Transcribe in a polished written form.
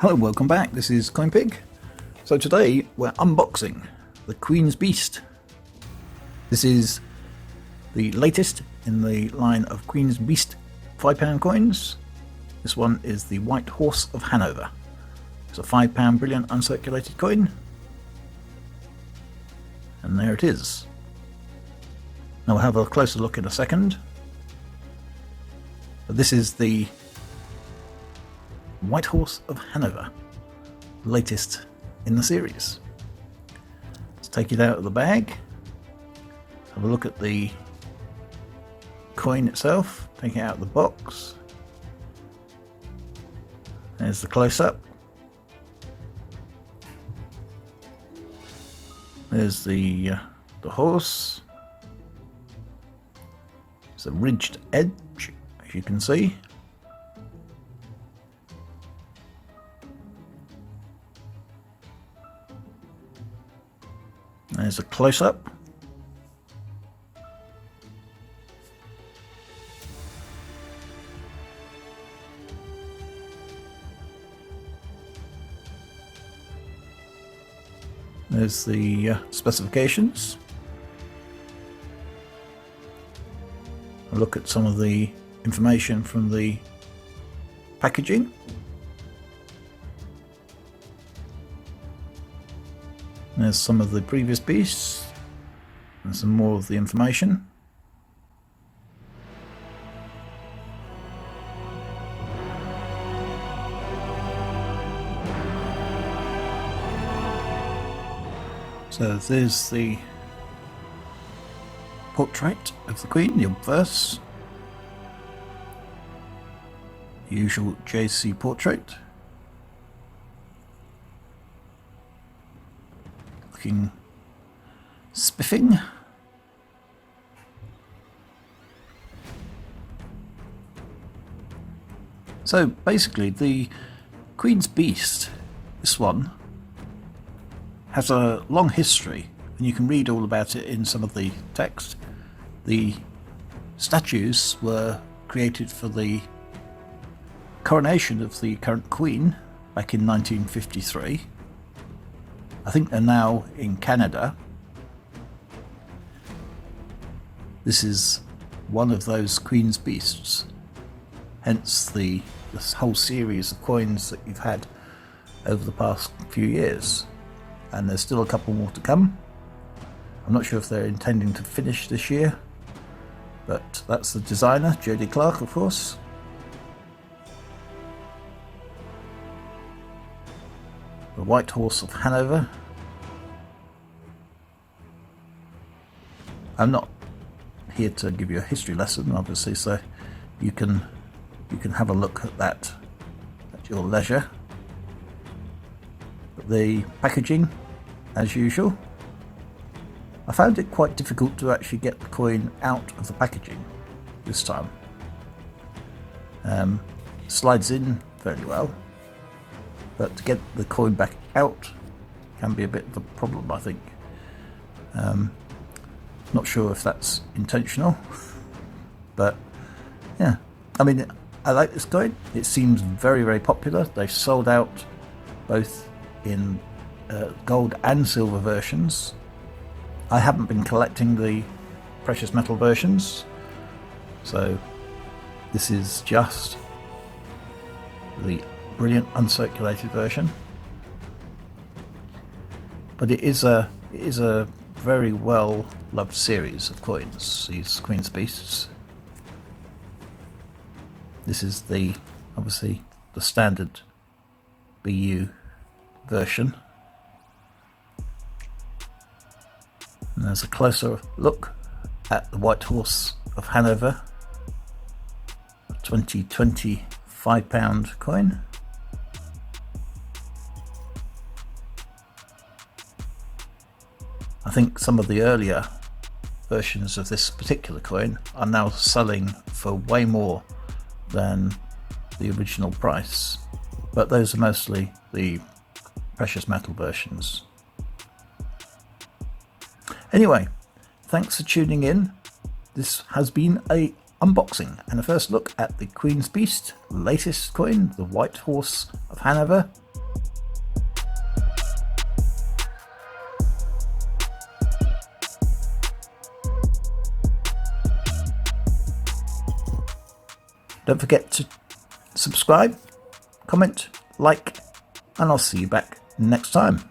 Hello, welcome back. This is CoinPig. So today we're unboxing the Queen's Beast. This is the latest in the line of Queen's Beast £5 coins. This one is the White Horse of Hanover. It's a £5 brilliant uncirculated coin. And there it is. Now we'll have a closer look in a second. But this is the White Horse of Hanover, latest in the series. Let's take it out of the bag. Let's have a look at the coin itself. Take it out of the box. There's the close-up. There's the horse. It's a ridged edge, as you can see. There's a close-up. There's the specifications. A look at some of the information from the packaging. There's some of the previous beasts and some more of the information. So there's the portrait of the Queen, the obverse. The usual JC portrait. Looking spiffing. So basically the Queen's Beast, this one, has a long history, and you can read all about it in some of the text. The statues were created for the coronation of the current Queen back in 1953. I think they're now in Canada. This is one of those Queen's Beasts, hence this whole series of coins that you've had over the past few years. And there's still a couple more to come. I'm not sure if they're intending to finish this year, but that's the designer, Jody Clark, of course. The White Horse of Hanover. I'm not here to give you a history lesson, obviously, so you can have a look at that at your leisure. But the packaging, as usual, I found it quite difficult to actually get the coin out of the packaging this time. Slides in very well, but to get the coin back out can be a bit of a problem, I think. Not sure if that's intentional, but yeah, I mean, I like this coin. It seems very, very popular. They've sold out both in gold and silver versions. I haven't been collecting the precious metal versions, so this is just the brilliant uncirculated version. But it is a very well loved series of coins, these Queen's Beasts. This is obviously the standard BU version. And there's a closer look at the White Horse of Hanover, a 2020 £5 coin. I think some of the earlier versions of this particular coin are now selling for way more than the original price, but those are mostly the precious metal versions. Anyway, thanks for tuning in. This has been a unboxing and a first look at the Queen's Beast latest coin, the White Horse of Hanover. Don't forget to subscribe, comment, like, and I'll see you back next time.